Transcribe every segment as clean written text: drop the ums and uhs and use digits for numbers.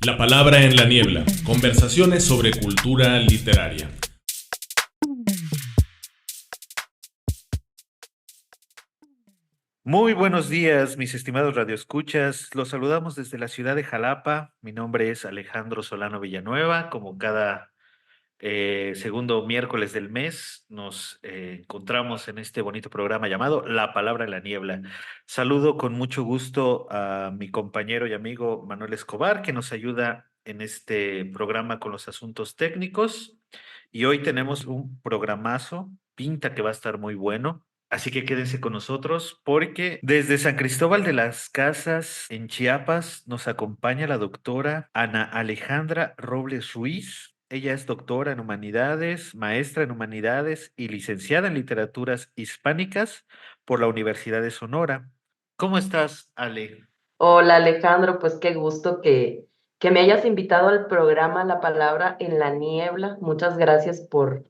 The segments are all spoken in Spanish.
La palabra en la niebla. Conversaciones sobre cultura literaria. Muy buenos días, mis estimados radioescuchas. Los saludamos desde la ciudad de Jalapa. Mi nombre es Alejandro Solano Villanueva. Como cada segundo miércoles del mes, nos encontramos en este bonito programa llamado La Palabra en la Niebla. Saludo con mucho gusto a mi compañero y amigo Manuel Escobar, que nos ayuda en este programa con los asuntos técnicos. Y hoy tenemos un programazo, pinta que va a estar muy bueno. Así que quédense con nosotros porque desde San Cristóbal de las Casas, en Chiapas, nos acompaña la doctora Ana Alejandra Robles Ruiz. Ella es doctora en humanidades, maestra en humanidades y licenciada en literaturas hispánicas por la Universidad de Sonora. ¿Cómo estás, Ale? Hola Alejandro, pues qué gusto que me hayas invitado al programa La Palabra en la Niebla. Muchas gracias por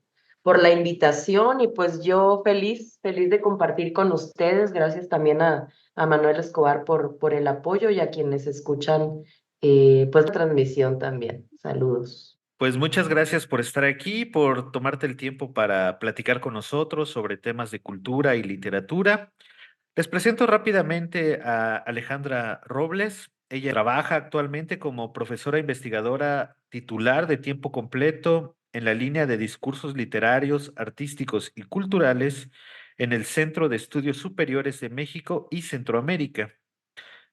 la invitación y pues yo feliz de compartir con ustedes. Gracias también a Manuel Escobar por el apoyo y a quienes escuchan pues la transmisión también. Saludos. Pues muchas gracias por estar aquí, por tomarte el tiempo para platicar con nosotros sobre temas de cultura y literatura. Les presento rápidamente a Alejandra Robles. Ella trabaja actualmente como profesora investigadora titular de tiempo completo en la línea de discursos literarios, artísticos y culturales en el Centro de Estudios Superiores de México y Centroamérica,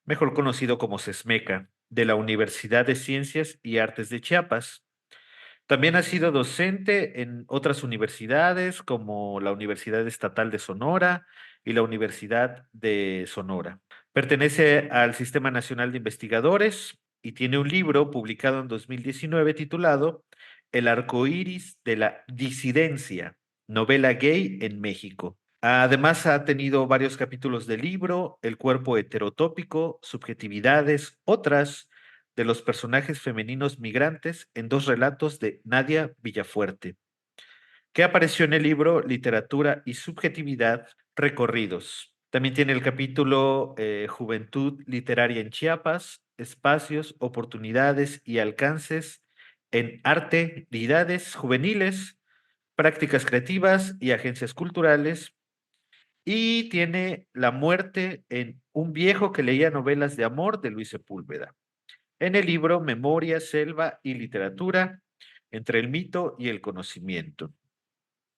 mejor conocido como CESMECA, de la Universidad de Ciencias y Artes de Chiapas. También ha sido docente en otras universidades como la Universidad Estatal de Sonora y la Universidad de Sonora. Pertenece al Sistema Nacional de Investigadores y tiene un libro publicado en 2019 titulado El arco iris de la disidencia, novela gay en México. Además, ha tenido varios capítulos del libro El cuerpo heterotópico, subjetividades, otras de los personajes femeninos migrantes en dos relatos de Nadia Villafuerte, que apareció en el libro Literatura y Subjetividad Recorridos. También tiene el capítulo Juventud Literaria en Chiapas, Espacios, Oportunidades y Alcances en Arte, Deidades Juveniles, Prácticas Creativas y Agencias Culturales. Y tiene La muerte en Un viejo que leía novelas de amor de Luis Sepúlveda en el libro Memoria, Selva y Literatura, entre el mito y el conocimiento.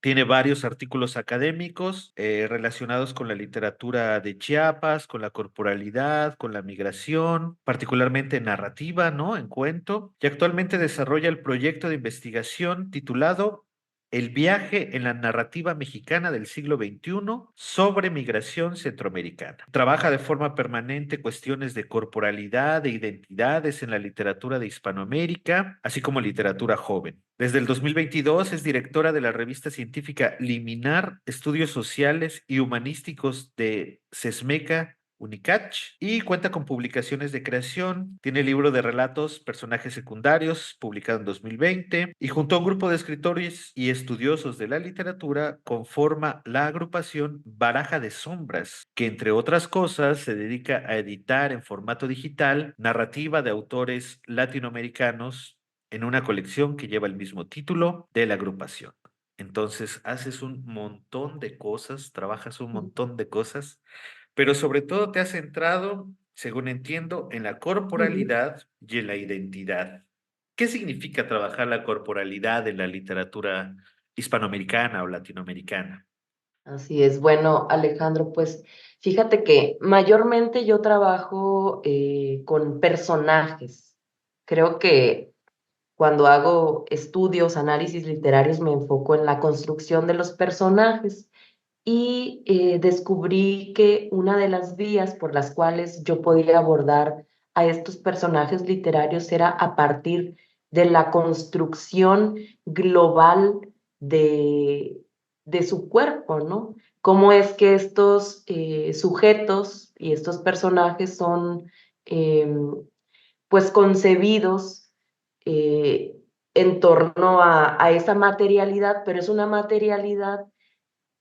Tiene varios artículos académicos relacionados con la literatura de Chiapas, con la corporalidad, con la migración, particularmente narrativa, ¿no? En cuento. Y actualmente desarrolla el proyecto de investigación titulado El viaje en la narrativa mexicana del siglo XXI sobre migración centroamericana. Trabaja de forma permanente cuestiones de corporalidad e identidades en la literatura de Hispanoamérica, así como literatura joven. Desde el 2022 es directora de la revista científica Liminar, Estudios Sociales y Humanísticos de CESMECA Unicach y cuenta con publicaciones de creación. Tiene el libro de relatos Personajes secundarios, publicado en 2020, y junto a un grupo de escritores y estudiosos de la literatura conforma la agrupación Baraja de Sombras, que entre otras cosas se dedica a editar en formato digital narrativa de autores latinoamericanos en una colección que lleva el mismo título de la agrupación. Entonces, haces un montón de cosas, trabajas un montón de cosas, pero sobre todo te has centrado, según entiendo, en la Ujú. corporalidad y en la identidad. ¿Qué significa trabajar la corporalidad en la literatura hispanoamericana o latinoamericana? Así es. Bueno, Alejandro, pues fíjate que mayormente yo trabajo con personajes. Creo que cuando hago estudios, análisis literarios, me enfoco en la construcción de los personajes y descubrí que una de las vías por las cuales yo podía abordar a estos personajes literarios era a partir de la construcción global de, de su cuerpo, ¿no? Cómo es que estos sujetos y estos personajes son em, pues concebidos eh, en torno a esa materialidad, pero es una materialidad,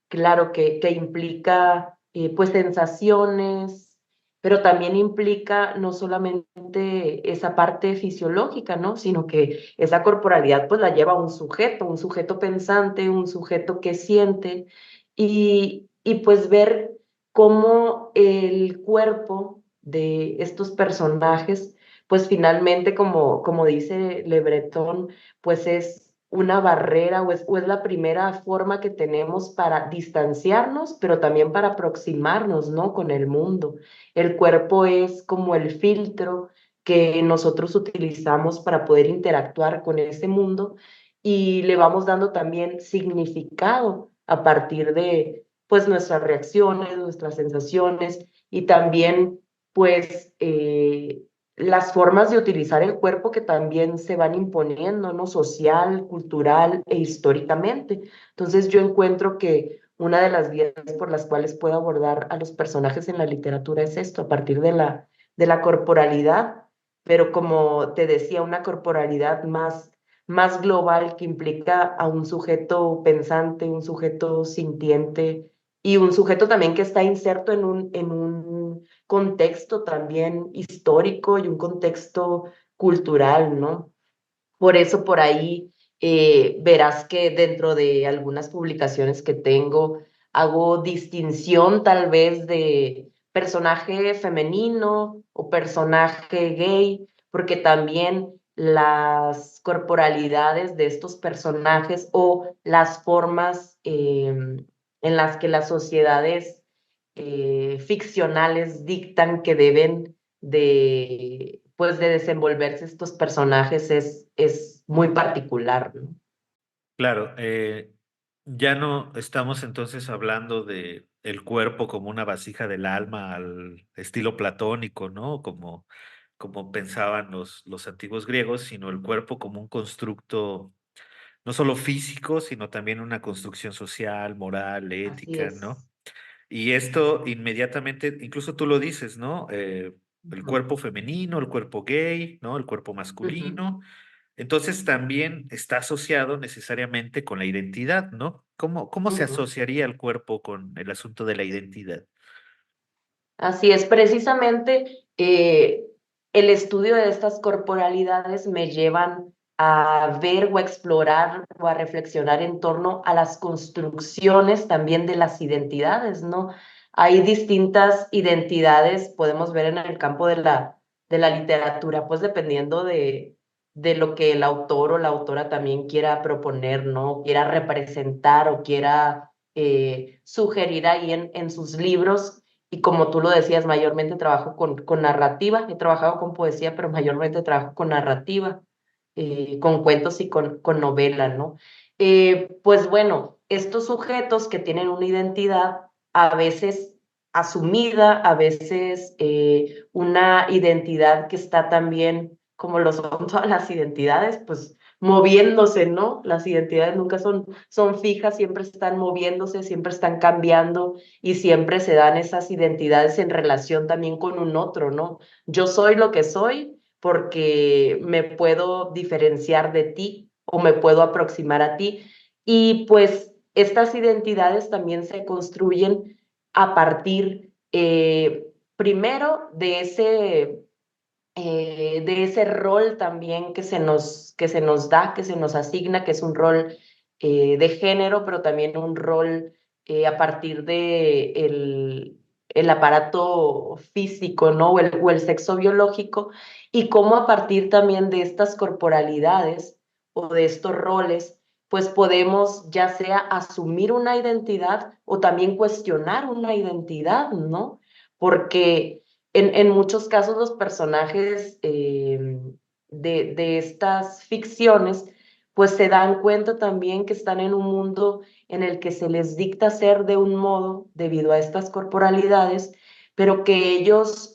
claro, que implica pues sensaciones, pero también implica no solamente esa parte fisiológica, ¿no? Sino que esa corporalidad pues la lleva un sujeto pensante, un sujeto que siente, y pues ver cómo el cuerpo de estos personajes, pues finalmente, como dice Le Breton, pues es una barrera o es la primera forma que tenemos para distanciarnos, pero también para aproximarnos, ¿no? Con el mundo. El cuerpo es como el filtro que nosotros utilizamos para poder interactuar con ese mundo y le vamos dando también significado a partir de pues nuestras reacciones, nuestras sensaciones y también pues las formas de utilizar el cuerpo que también se van imponiendo, ¿no? Social, cultural e históricamente. Entonces yo encuentro que una de las vías por las cuales puedo abordar a los personajes en la literatura es esto, a partir de la corporalidad, pero como te decía, una corporalidad más global que implica a un sujeto pensante, un sujeto sintiente y un sujeto también que está inserto en un contexto también histórico y un contexto cultural, ¿no? Por eso por ahí verás que dentro de algunas publicaciones que tengo hago distinción tal vez de personaje femenino o personaje gay, porque también las corporalidades de estos personajes o las formas en las que las sociedades ficcionales dictan que deben de, pues, de desenvolverse estos personajes es muy particular, ¿no? Claro, ya no estamos entonces hablando de el cuerpo como una vasija del alma al estilo platónico, ¿no? Como pensaban los antiguos griegos, sino el cuerpo como un constructo no solo físico, sino también una construcción social, moral, Así ética, ¿no? es. Y esto inmediatamente, incluso tú lo dices, ¿no? El Ujú, cuerpo femenino, el cuerpo gay, ¿no? El cuerpo ujú, masculino. Entonces también está asociado necesariamente con la identidad, ¿no? ¿Cómo se ujú. asociaría el cuerpo con el asunto de la identidad? Así es, precisamente el estudio de estas corporalidades me llevan a ver o a explorar o a reflexionar en torno a las construcciones también de las identidades, ¿no? Hay distintas identidades, podemos ver en el campo de la literatura, pues dependiendo de lo que el autor o la autora también quiera proponer, ¿no? Quiera representar o quiera sugerir ahí en sus libros y como tú lo decías, mayormente trabajo con narrativa, he trabajado con poesía, pero mayormente trabajo con narrativa, con cuentos y con novela, ¿no? Pues bueno, estos sujetos que tienen una identidad, a veces asumida, a veces una identidad que está también, como lo son todas las identidades, pues moviéndose, ¿no? Las identidades nunca son fijas, siempre están moviéndose, siempre están cambiando y siempre se dan esas identidades en relación también con un otro, ¿no? Yo soy lo que soy porque me puedo diferenciar de ti o me puedo aproximar a ti. Y pues estas identidades también se construyen a partir, primero, de ese rol también que se nos da, que se nos asigna, que es un rol de género, pero también un rol a partir de el aparato físico, ¿no? O el sexo biológico, y cómo a partir también de estas corporalidades o de estos roles, pues podemos ya sea asumir una identidad o también cuestionar una identidad, ¿no? Porque en muchos casos los personajes de estas ficciones pues se dan cuenta también que están en un mundo en el que se les dicta ser de un modo debido a estas corporalidades, pero que ellos,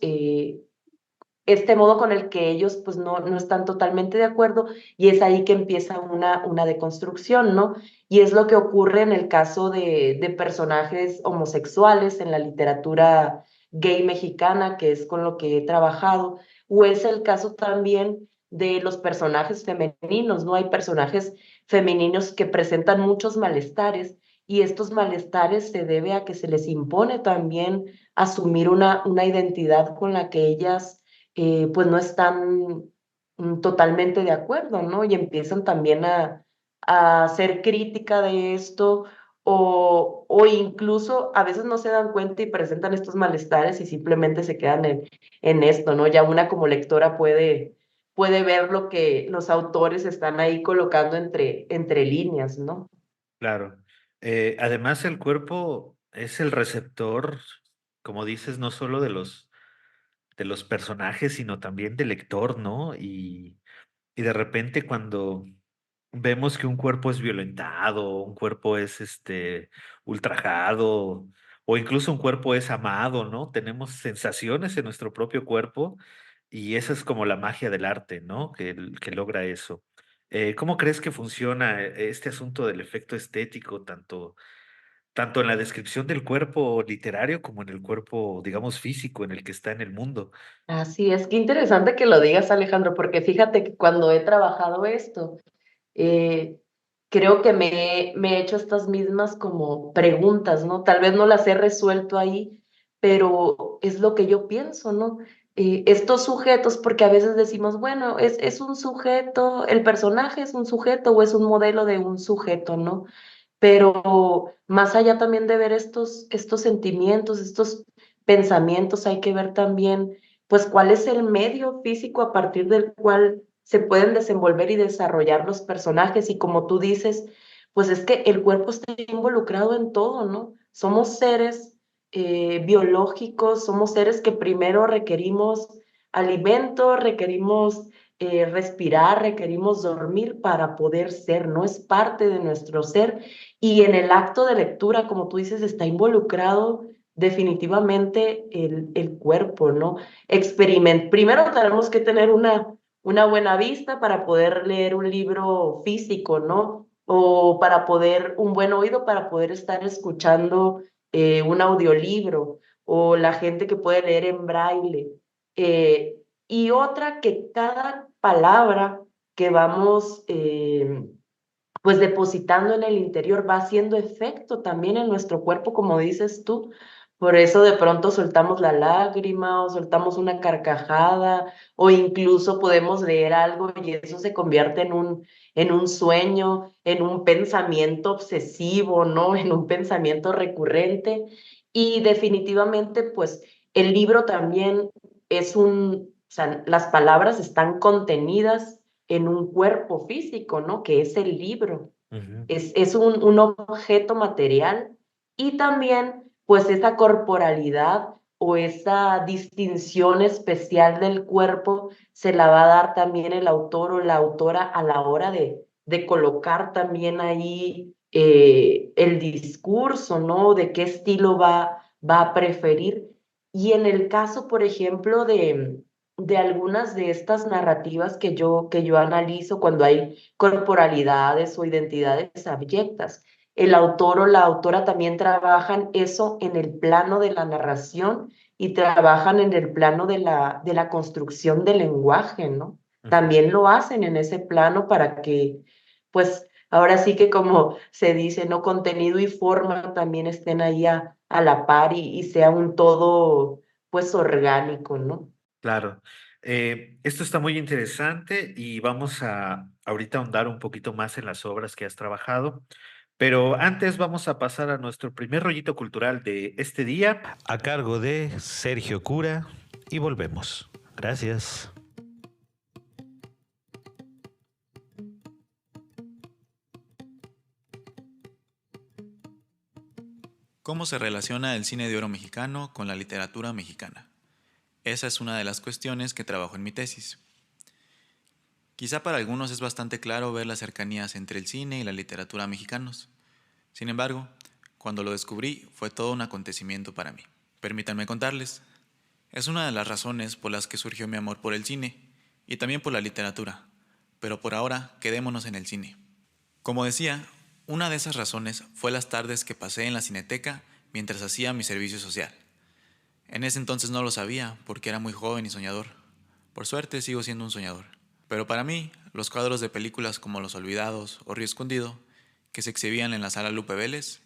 este modo con el que ellos pues no están totalmente de acuerdo y es ahí que empieza una deconstrucción, ¿no? Y es lo que ocurre en el caso de personajes homosexuales en la literatura gay mexicana, que es con lo que he trabajado, o es el caso también de los personajes femeninos, ¿no? Hay personajes femeninos que presentan muchos malestares y estos malestares se debe a que se les impone también asumir una identidad con la que ellas pues no están totalmente de acuerdo, ¿no? Y empiezan también a hacer crítica de esto o incluso a veces no se dan cuenta y presentan estos malestares y simplemente se quedan en esto, ¿no? Ya una como lectora puede ver lo que los autores están ahí colocando entre líneas, ¿no? Claro. Además, el cuerpo es el receptor, como dices, no solo de los personajes, sino también del lector, ¿no? Y de repente cuando vemos que un cuerpo es violentado, un cuerpo es ultrajado, o incluso un cuerpo es amado, ¿no? Tenemos sensaciones en nuestro propio cuerpo y esa es como la magia del arte, ¿no? Que logra eso. ¿Cómo crees que funciona este asunto del efecto estético, tanto en la descripción del cuerpo literario como en el cuerpo, digamos, físico en el que está en el mundo? Así es, qué interesante que lo digas, Alejandro, porque fíjate que cuando he trabajado esto, eh, creo que me he hecho estas mismas como preguntas, ¿no? Tal vez no las he resuelto ahí, pero es lo que yo pienso, ¿no? Estos sujetos, porque a veces decimos, bueno, es un sujeto, el personaje es un sujeto o es un modelo de un sujeto, ¿no? Pero más allá también de ver estos sentimientos, estos pensamientos, hay que ver también, pues, cuál es el medio físico a partir del cual se pueden desenvolver y desarrollar los personajes. Y como tú dices, pues es que el cuerpo está involucrado en todo, ¿no? Somos seres biológicos, somos seres que primero requerimos alimento, requerimos respirar, requerimos dormir para poder ser, ¿no? Es parte de nuestro ser y en el acto de lectura, como tú dices, está involucrado definitivamente el cuerpo, ¿no? Primero tenemos que tener una buena vista para poder leer un libro físico, ¿no? O para poder, un buen oído para poder estar escuchando un audiolibro, o la gente que puede leer en braille. Eh, y otra que cada palabra que vamos pues depositando en el interior, va haciendo efecto también en nuestro cuerpo, como dices tú. Por eso de pronto soltamos la lágrima o soltamos una carcajada o incluso podemos leer algo y eso se convierte en un sueño, en un pensamiento obsesivo, ¿no? En un pensamiento recurrente. Y definitivamente, pues el libro también o sea, las palabras están contenidas en un cuerpo físico, ¿no? Que es el libro. Ujú. Es un objeto material y también, pues, esa corporalidad o esa distinción especial del cuerpo se la va a dar también el autor o la autora a la hora de colocar también ahí el discurso, ¿no? De qué estilo va a preferir. Y en el caso, por ejemplo, de algunas de estas narrativas que yo analizo cuando hay corporalidades o identidades abyectas. El autor o la autora también trabajan eso en el plano de la narración y trabajan en el plano de la construcción del lenguaje, ¿no? Ujú. También lo hacen en ese plano para que, pues, ahora sí que como se dice, ¿no? Contenido y forma también estén ahí a la par y sea un todo, pues, orgánico, ¿no? Claro. Esto está muy interesante y vamos a ahorita ahondar un poquito más en las obras que has trabajado, pero antes vamos a pasar a nuestro primer rollito cultural de este día. A cargo de Sergio Cura y volvemos. Gracias. ¿Cómo se relaciona el cine de oro mexicano con la literatura mexicana? Esa es una de las cuestiones que trabajo en mi tesis. Quizá para algunos es bastante claro ver las cercanías entre el cine y la literatura mexicanos. Sin embargo, cuando lo descubrí fue todo un acontecimiento para mí. Permítanme contarles. Es una de las razones por las que surgió mi amor por el cine y también por la literatura, pero por ahora quedémonos en el cine. Como decía, una de esas razones fue las tardes que pasé en la Cineteca mientras hacía mi servicio social. En ese entonces no lo sabía porque era muy joven y soñador. Por suerte sigo siendo un soñador. Pero para mí, los cuadros de películas como Los Olvidados o Río Escondido, que se exhibían en la sala Lupe Vélez,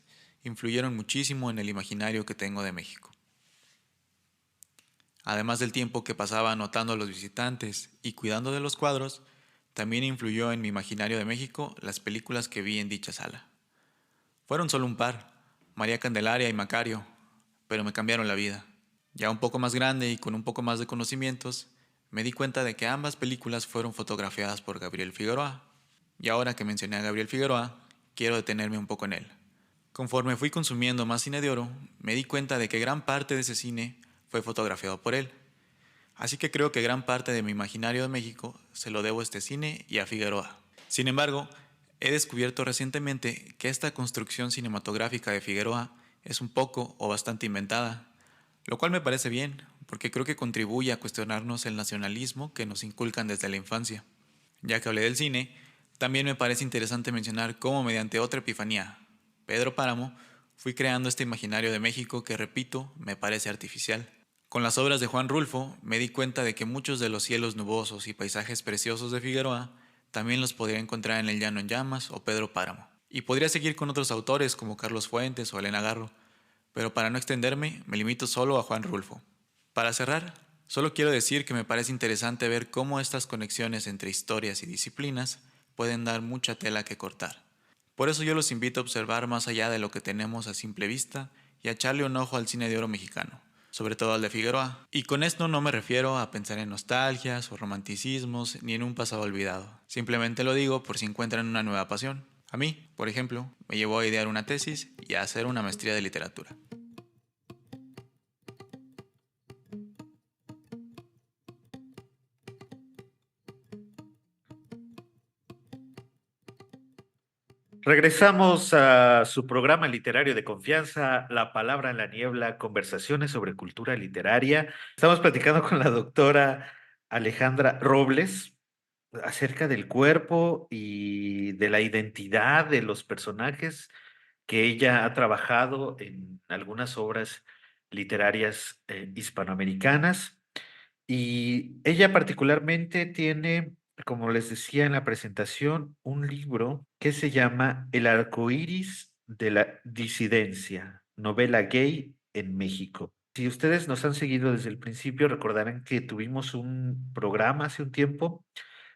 influyeron muchísimo en el imaginario que tengo de México. Además del tiempo que pasaba anotando a los visitantes y cuidando de los cuadros, también influyó en mi imaginario de México las películas que vi en dicha sala. Fueron solo un par, María Candelaria y Macario, pero me cambiaron la vida. Ya un poco más grande y con un poco más de conocimientos, me di cuenta de que ambas películas fueron fotografiadas por Gabriel Figueroa. Y ahora que mencioné a Gabriel Figueroa, quiero detenerme un poco en él. Conforme fui consumiendo más cine de oro, me di cuenta de que gran parte de ese cine fue fotografiado por él. Así que creo que gran parte de mi imaginario de México se lo debo a este cine y a Figueroa. Sin embargo, he descubierto recientemente que esta construcción cinematográfica de Figueroa es un poco o bastante inventada, lo cual me parece bien, porque creo que contribuye a cuestionarnos el nacionalismo que nos inculcan desde la infancia. Ya que hablé del cine, también me parece interesante mencionar cómo mediante otra epifanía, Pedro Páramo, fui creando este imaginario de México que, repito, me parece artificial. Con las obras de Juan Rulfo me di cuenta de que muchos de los cielos nubosos y paisajes preciosos de Figueroa también los podría encontrar en El Llano en Llamas o Pedro Páramo. Y podría seguir con otros autores como Carlos Fuentes o Elena Garro, pero para no extenderme me limito solo a Juan Rulfo. Para cerrar, solo quiero decir que me parece interesante ver cómo estas conexiones entre historias y disciplinas pueden dar mucha tela que cortar. Por eso yo los invito a observar más allá de lo que tenemos a simple vista y a echarle un ojo al cine de oro mexicano, sobre todo al de Figueroa. Y con esto no me refiero a pensar en nostalgias o romanticismos ni en un pasado olvidado. Simplemente lo digo por si encuentran una nueva pasión. A mí, por ejemplo, me llevó a idear una tesis y a hacer una maestría de literatura. Regresamos a su programa literario de confianza, La Palabra en la Niebla, conversaciones sobre cultura literaria. Estamos platicando con la doctora Alejandra Robles acerca del cuerpo y de la identidad de los personajes que ella ha trabajado en algunas obras literarias hispanoamericanas. Y ella particularmente tiene, como les decía en la presentación, un libro que se llama El arco iris de la disidencia, novela gay en México. Si ustedes nos han seguido desde el principio, recordarán que tuvimos un programa hace un tiempo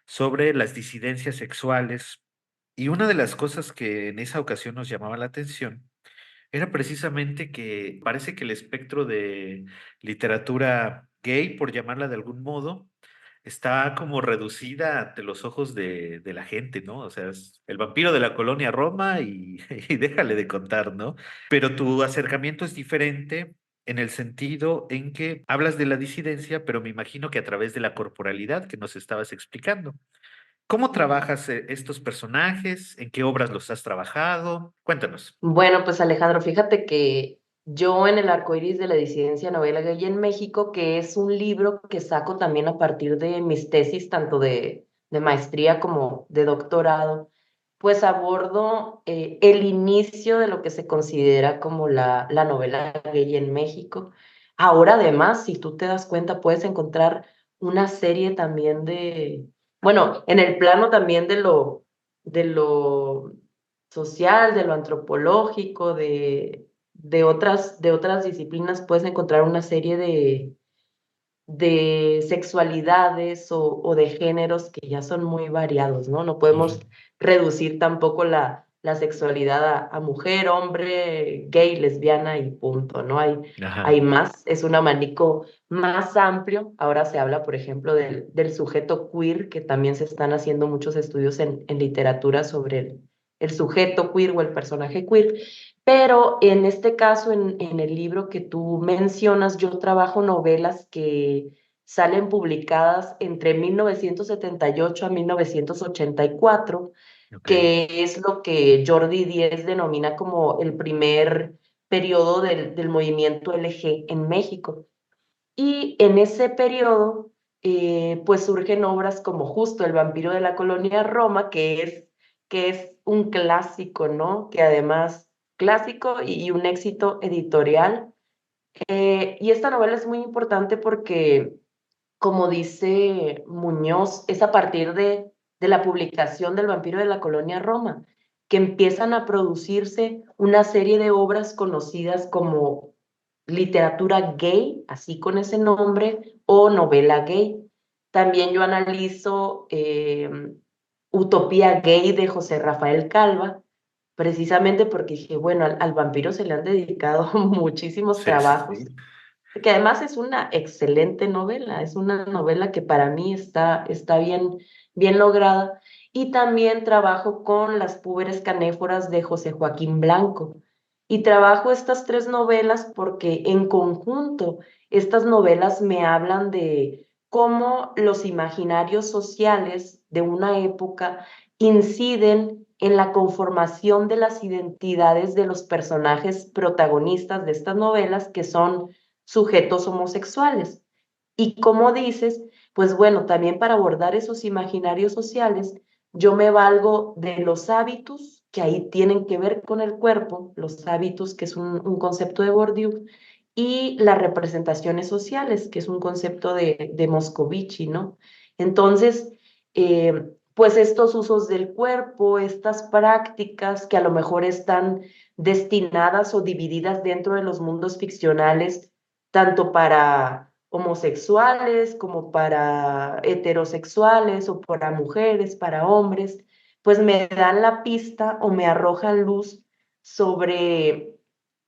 sobre las disidencias sexuales, y una de las cosas que en esa ocasión nos llamaba la atención era precisamente que parece que el espectro de literatura gay, por llamarla de algún modo, está como reducida ante los ojos de la gente, ¿no? O sea, es el vampiro de la colonia Roma y, y déjale de contar, ¿no? Pero tu acercamiento es diferente en el sentido en que hablas de la disidencia, pero me imagino que a través de la corporalidad que nos estabas explicando. ¿Cómo trabajas estos personajes? ¿En qué obras los has trabajado? Cuéntanos. Bueno, pues Alejandro, fíjate que yo en El arco iris de la disidencia novela gay en México, que es un libro que saco también a partir de mis tesis, tanto de maestría como de doctorado, pues abordo el inicio de lo que se considera como la novela gay en México. Ahora además, si tú te das cuenta, puedes encontrar una serie también bueno, en el plano también de lo social, de lo antropológico, de otras disciplinas, puedes encontrar una serie de sexualidades o de géneros que ya son muy variados, ¿no? No podemos reducir tampoco la sexualidad a mujer, hombre, gay, lesbiana y punto, ¿no? Hay Ajá. más, es un abanico más amplio. Ahora se habla, por ejemplo, del sujeto queer, que también se están haciendo muchos estudios en literatura sobre el sujeto queer o el personaje queer. Pero en este caso, en el libro que tú mencionas, yo trabajo novelas que salen publicadas entre 1978 a 1984, Ok. que es lo que Jordi Díez denomina como el primer periodo del movimiento LG en México. Y en ese periodo, pues surgen obras como justo El vampiro de la colonia Roma, que es un clásico, ¿no? Que además, clásico y un éxito editorial. Y esta novela es muy importante porque, como dice Muñoz, es a partir de la publicación del vampiro de la colonia Roma. que empiezan a producirse una serie de obras conocidas como literatura gay, así con ese nombre, o novela gay. También yo analizo Utopía Gay de José Rafael Calva, precisamente porque dije, bueno, al vampiro se le han dedicado muchísimos Sí, sí, trabajos, sí. que además es una excelente novela, es una novela que para mí está bien lograda. Y también trabajo con Las púberes canéforas de José Joaquín Blanco. Y trabajo estas tres novelas porque en conjunto estas novelas me hablan de cómo los imaginarios sociales de una época inciden en la conformación de las identidades de los personajes protagonistas de estas novelas, que son sujetos homosexuales. Y como dices, pues bueno, también para abordar esos imaginarios sociales, yo me valgo de los hábitos que ahí tienen que ver con el cuerpo, los hábitos, que es un concepto de Bourdieu, y las representaciones sociales, que es un concepto de Moscovici, ¿no? Entonces, pues estos usos del cuerpo, estas prácticas que a lo mejor están destinadas o divididas dentro de los mundos ficcionales, tanto para homosexuales como para heterosexuales o para mujeres, para hombres, pues me dan la pista o me arrojan luz sobre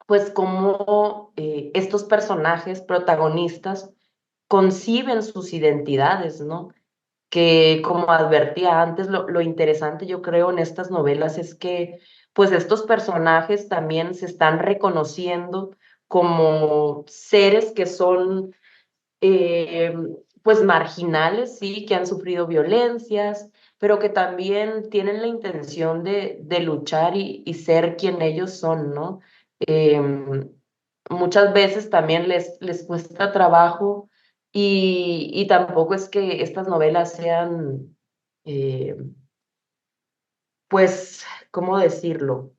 pues cómo estos personajes protagonistas conciben sus identidades, ¿no? Que como advertía antes, lo interesante yo creo en estas novelas es que pues estos personajes también se están reconociendo como seres que son eh, pues marginales, sí, que han sufrido violencias, pero que también tienen la intención de luchar y ser quien ellos son, ¿no? Muchas veces también les cuesta trabajo y tampoco es que estas novelas sean, eh, pues, ¿cómo decirlo?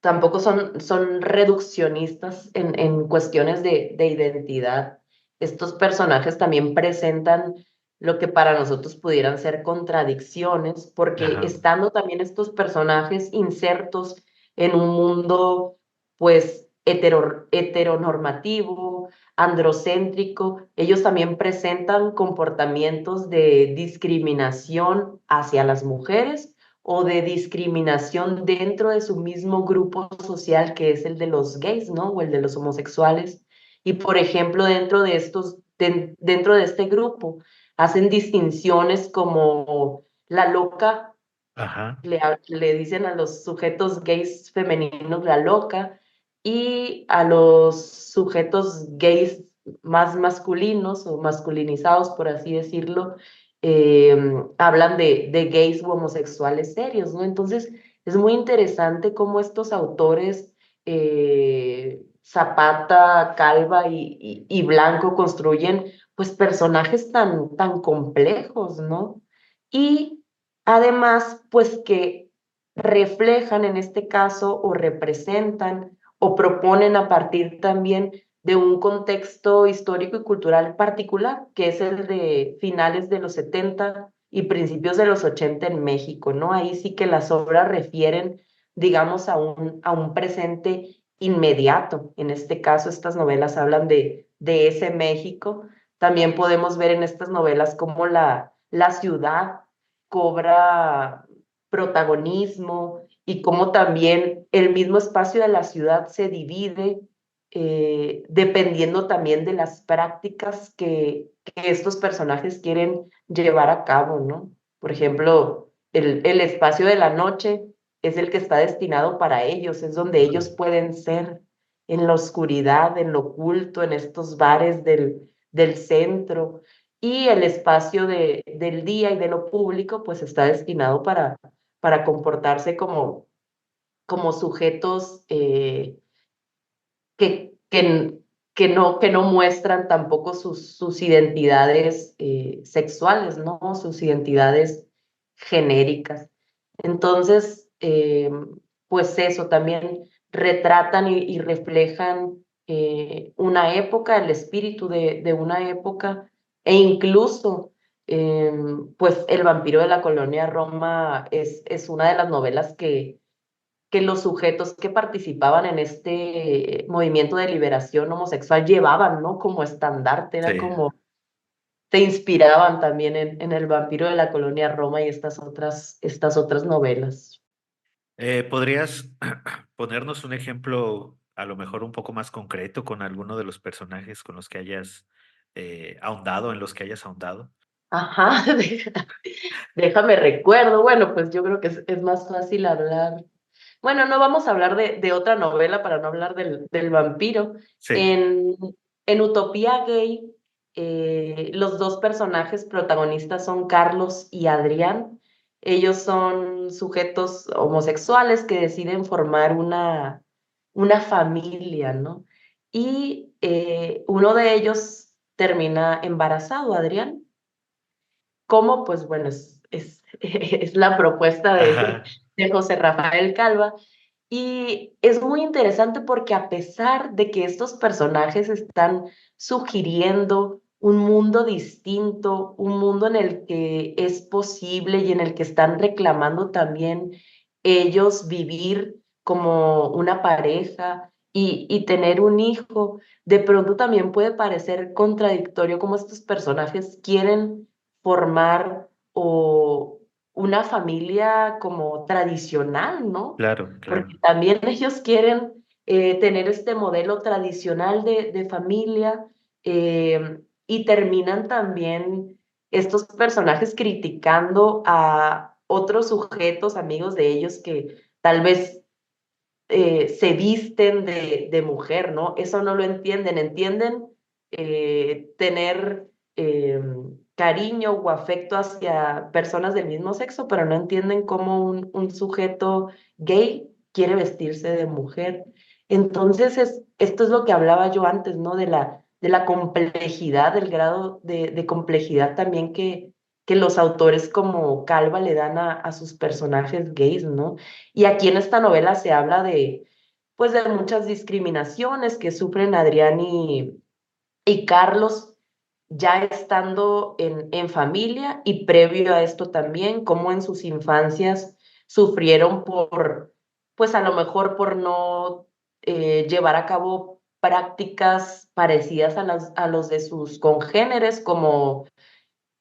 Tampoco son reduccionistas en cuestiones de identidad. Estos personajes también presentan lo que para nosotros pudieran ser contradicciones, porque Ajá. estando también estos personajes insertos en un mundo, pues, heteronormativo, androcéntrico, ellos también presentan comportamientos de discriminación hacia las mujeres o de discriminación dentro de su mismo grupo social, que es el de los gays, ¿no? O el de los homosexuales. Y por ejemplo, dentro de este grupo, hacen distinciones como la loca, Ajá. le dicen a los sujetos gays femeninos la loca, y a los sujetos gays más masculinos o masculinizados, por así decirlo, eh, hablan de gays u homosexuales serios, ¿no? Entonces, es muy interesante cómo estos autores, Zapata, Calva y Blanco, construyen pues personajes tan complejos, ¿no? Y además, pues que reflejan en este caso o representan o proponen a partir también de un contexto histórico y cultural particular, que es el de finales de los 70 y principios de los 80 en México, ¿no? Ahí sí que las obras refieren, digamos, a un presente inmediato. En este caso, estas novelas hablan de ese México. También podemos ver en estas novelas cómo la ciudad cobra protagonismo y cómo también el mismo espacio de la ciudad se divide dependiendo también de las prácticas que estos personajes quieren llevar a cabo, ¿no? Por ejemplo, el espacio de la noche es el que está destinado para ellos, es donde ellos pueden ser en la oscuridad, en lo oculto, en estos bares del centro. Y el espacio del día y de lo público, pues está destinado para comportarse como sujetos que, que no muestran tampoco sus identidades sexuales, ¿no? Sus identidades genéricas. Entonces, pues eso, también retratan y reflejan una época, el espíritu de una época, e incluso pues El vampiro de la colonia Roma es una de las novelas que los sujetos que participaban en este movimiento de liberación homosexual llevaban, ¿no? Como estandarte, era Sí. como, se inspiraban también en El vampiro de la colonia Roma y estas otras novelas. ¿Podrías ponernos un ejemplo a lo mejor un poco más concreto con alguno de los personajes con los que hayas ahondado, en los que hayas ahondado? Ajá, déjame recuerdo. Bueno, pues yo creo que es más fácil hablar. Bueno, no vamos a hablar de otra novela para no hablar del vampiro. Sí. En Utopía Gay, los dos personajes protagonistas son Carlos y Adrián. Ellos son sujetos homosexuales que deciden formar una familia, ¿no? Y uno de ellos termina embarazado, Adrián. ¿Cómo? Pues bueno, es la propuesta de, Ajá. de José Rafael Calva. Y es muy interesante porque a pesar de que estos personajes están sugiriendo un mundo distinto, un mundo en el que es posible y en el que están reclamando también ellos vivir como una pareja y tener un hijo, de pronto también puede parecer contradictorio como estos personajes quieren formar o una familia como tradicional, ¿no? Claro, Porque claro. también ellos quieren tener este modelo tradicional de familia, y terminan también estos personajes criticando a otros sujetos, amigos de ellos, que tal vez se visten de mujer, ¿no? Eso no lo entienden. Entienden tener cariño o afecto hacia personas del mismo sexo, pero no entienden cómo un sujeto gay quiere vestirse de mujer. Entonces, esto es lo que hablaba yo antes, ¿no? De la complejidad, del grado de complejidad también que los autores como Calva le dan a sus personajes gays, ¿no? Y aquí en esta novela se habla pues, de muchas discriminaciones que sufren Adrián y Carlos ya estando en familia y previo a esto también, cómo en sus infancias sufrieron pues a lo mejor por no llevar a cabo prácticas parecidas a los de sus congéneres, como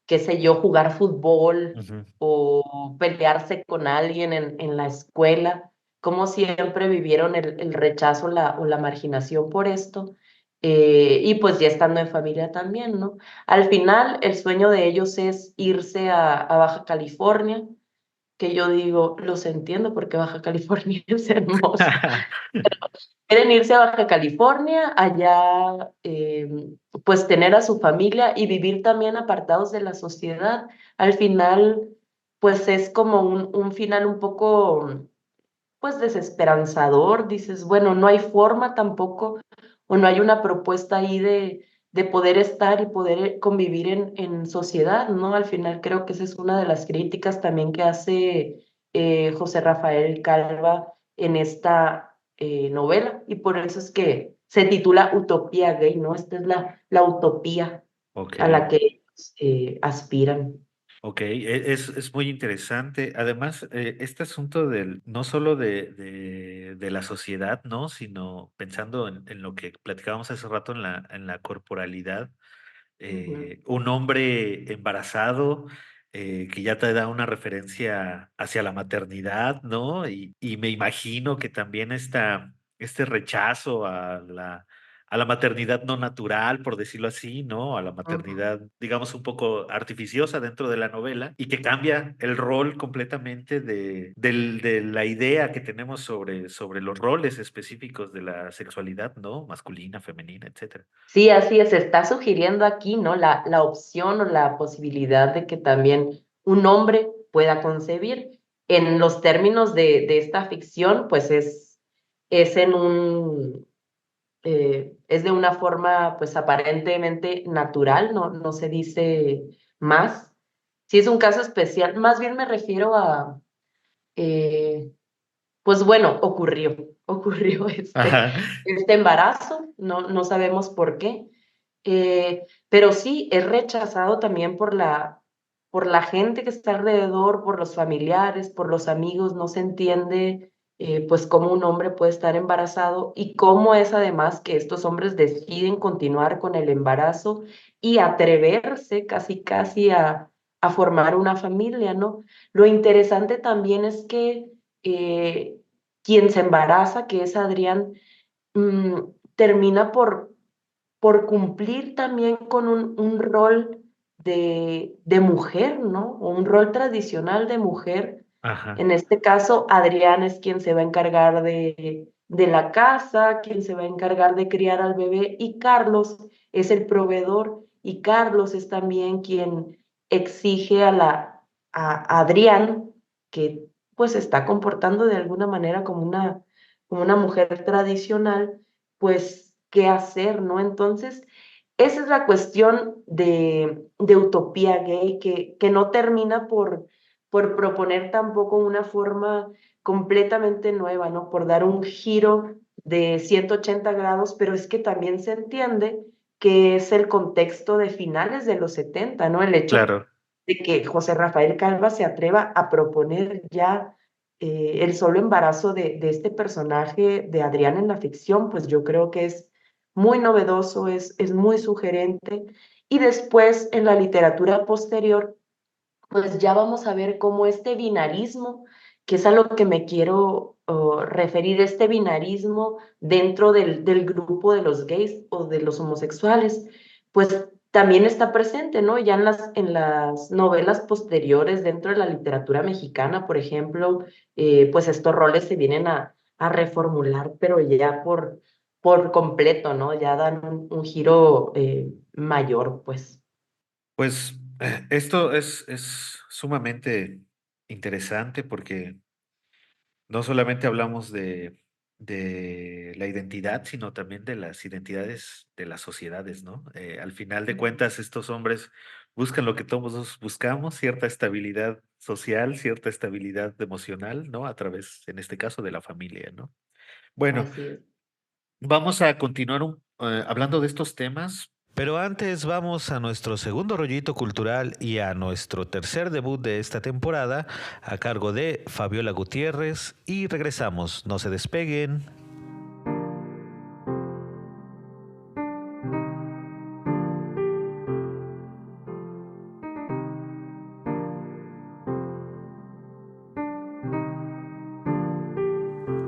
qué sé yo, jugar fútbol Ujú. o pelearse con alguien en la escuela, como siempre vivieron el rechazo o la marginación por esto, y pues ya estando en familia también, ¿no? Al final, el sueño de ellos es irse a Baja California, que yo digo, los entiendo porque Baja California es hermoso. Quieren irse a Baja California, allá pues tener a su familia y vivir también apartados de la sociedad. Al final, pues es como un final un poco pues desesperanzador. Dices, bueno, no hay forma tampoco, o no hay una propuesta ahí de poder estar y poder convivir en sociedad, ¿no? Al final creo que esa es una de las críticas también que hace José Rafael Calva en esta novela, y por eso es que se titula Utopía Gay, ¿no? Esta es la utopía Ok. a la que ellos aspiran. Ok, es muy interesante. Además, este asunto no solo de la sociedad, ¿no? Sino pensando en lo que platicábamos hace rato en la corporalidad, Ujú, un hombre embarazado que ya te da una referencia hacia la maternidad, ¿no? Y me imagino que también este rechazo a la maternidad no natural, por decirlo así, ¿no? A la ujú. maternidad, digamos, un poco artificiosa dentro de la novela y que cambia el rol completamente de la idea que tenemos sobre los roles específicos de la sexualidad, ¿no? Masculina, femenina, etcétera. Sí, así es, se está sugiriendo aquí, ¿no? La opción o la posibilidad de que también un hombre pueda concebir. En los términos de esta ficción, pues es es de una forma, pues aparentemente natural, no se dice más. Sí es un caso especial, más bien me refiero eh, pues bueno, ocurrió Ajá. este embarazo, no sabemos por qué, pero sí es rechazado también por por la gente que está alrededor, por los familiares, por los amigos, no se entiende pues cómo un hombre puede estar embarazado y cómo es además que estos hombres deciden continuar con el embarazo y atreverse casi a formar una familia, ¿no? Lo interesante también es que eh, quien se embaraza, que es Adrián, mm, termina por cumplir también con un rol de mujer, ¿no? O un rol tradicional de mujer. Ajá, En este caso, Adrián es quien se va a encargar de la casa, quien se va a encargar de criar al bebé, y Carlos es el proveedor, y Carlos es también quien exige a Adrián, que pues se está comportando de alguna manera como una mujer tradicional, pues qué hacer, ¿no? Entonces, esa es la cuestión de utopía gay que no termina por proponer tampoco una forma completamente nueva, ¿no? Por dar un giro de 180 grados, pero es que también se entiende que es el contexto de finales de los 70, ¿no? El hecho claro. de que José Rafael Calva se atreva a proponer ya el solo embarazo de este personaje de Adrián en la ficción, pues yo creo que es muy novedoso, es muy sugerente. Y después en la literatura posterior, pues ya vamos a ver cómo este binarismo, que es a lo que me quiero referir, este binarismo dentro del grupo de los gays o de los homosexuales, pues también está presente, ¿no? Ya en las novelas posteriores dentro de la literatura mexicana, por ejemplo, pues estos roles se vienen a reformular, pero ya por completo, ¿no? Ya dan un giro mayor, pues. Pues esto es sumamente interesante porque no solamente hablamos de la identidad, sino también de las identidades de las sociedades, ¿no? Al final de cuentas, estos hombres buscan lo que todos buscamos, cierta estabilidad social, cierta estabilidad emocional, ¿no? A través, en este caso, de la familia, ¿no? Bueno, Así es. vamos a continuar hablando de estos temas. Pero antes vamos a nuestro segundo rollito cultural y a nuestro tercer debut de esta temporada a cargo de Fabiola Gutiérrez y regresamos, no se despeguen.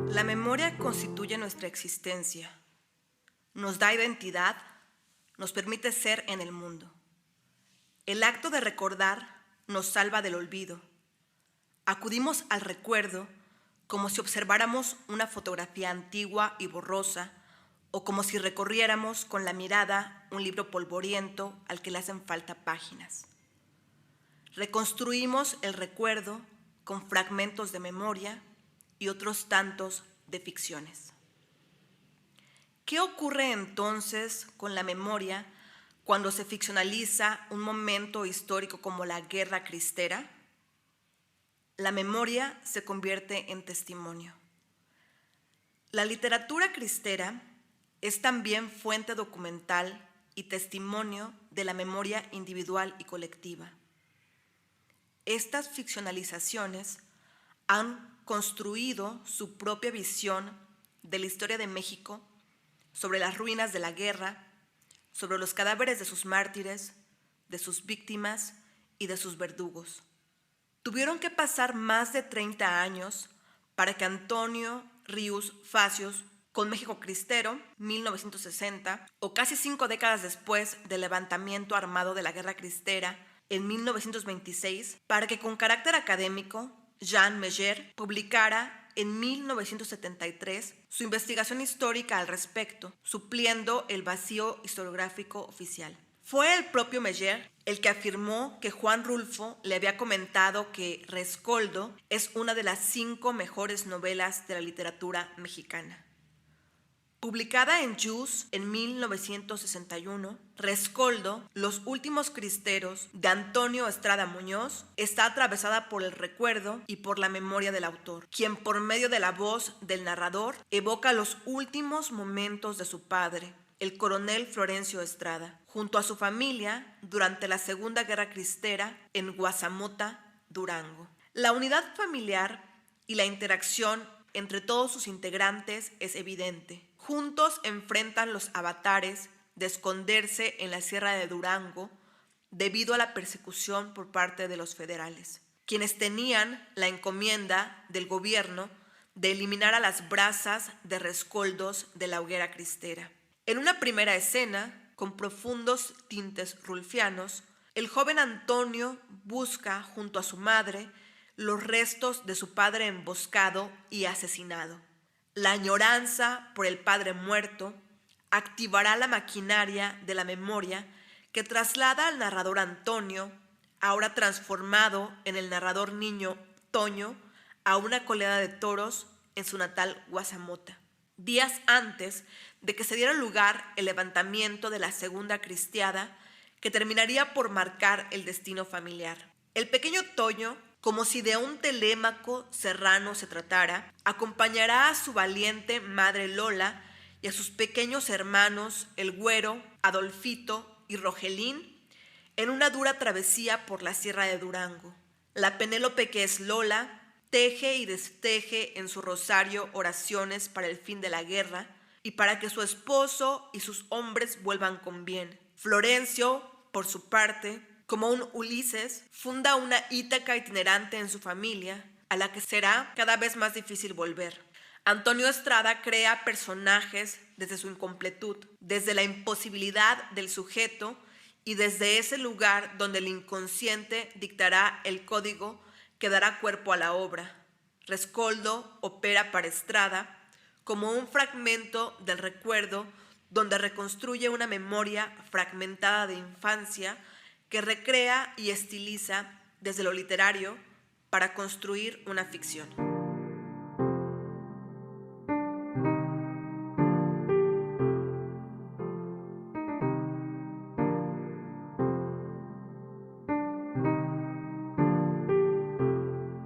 La memoria constituye nuestra existencia, nos da identidad, nos permite ser en el mundo. El acto de recordar nos salva del olvido. Acudimos al recuerdo como si observáramos una fotografía antigua y borrosa o como si recorriéramos con la mirada un libro polvoriento al que le hacen falta páginas. Reconstruimos el recuerdo con fragmentos de memoria y otros tantos de ficciones. ¿Qué ocurre entonces con la memoria cuando se ficcionaliza un momento histórico como la Guerra Cristera? La memoria se convierte en testimonio. La literatura cristera es también fuente documental y testimonio de la memoria individual y colectiva. Estas ficcionalizaciones han construido su propia visión de la historia de México sobre las ruinas de la guerra, sobre los cadáveres de sus mártires, de sus víctimas y de sus verdugos. Tuvieron que pasar más de 30 años para que Antonio Ríos Facios, con México Cristero, 1960, o casi 5 décadas después del levantamiento armado de la Guerra Cristera, en 1926, para que con carácter académico, Jean Meyer publicara en 1973 su investigación histórica al respecto, supliendo el vacío historiográfico oficial. Fue el propio Meyer el que afirmó que Juan Rulfo le había comentado que Rescoldo es una de las 5 mejores novelas de la literatura mexicana. Publicada en Jus en 1961, Rescoldo, Los últimos cristeros, de Antonio Estrada Muñoz, está atravesada por el recuerdo y por la memoria del autor, quien por medio de la voz del narrador evoca los últimos momentos de su padre, el coronel Florencio Estrada, junto a su familia durante la Segunda Guerra Cristera en Guazamota, Durango. La unidad familiar y la interacción entre todos sus integrantes es evidente. Juntos enfrentan los avatares de esconderse en la Sierra de Durango debido a la persecución por parte de los federales, quienes tenían la encomienda del gobierno de eliminar a las brasas de rescoldos de la hoguera cristera. En una primera escena, con profundos tintes rulfianos, el joven Antonio busca, junto a su madre, los restos de su padre emboscado y asesinado. La añoranza por el padre muerto activará la maquinaria de la memoria que traslada al narrador Antonio, ahora transformado en el narrador niño Toño, a una coleada de toros en su natal Guazamota, días antes de que se diera lugar el levantamiento de la Segunda Cristiada, que terminaría por marcar el destino familiar. El pequeño Toño, como si de un Telémaco serrano se tratara, acompañará a su valiente madre Lola y a sus pequeños hermanos, el Güero, Adolfito y Rogelín, en una dura travesía por la Sierra de Durango. La Penélope que es Lola teje y desteje en su rosario oraciones para el fin de la guerra y para que su esposo y sus hombres vuelvan con bien. Florencio, por su parte, como un Ulises, funda una Ítaca itinerante en su familia, a la que será cada vez más difícil volver. Antonio Estrada crea personajes desde su incompletud, desde la imposibilidad del sujeto y desde ese lugar donde el inconsciente dictará el código que dará cuerpo a la obra. Rescoldo opera para Estrada como un fragmento del recuerdo donde reconstruye una memoria fragmentada de infancia que recrea y estiliza desde lo literario para construir una ficción.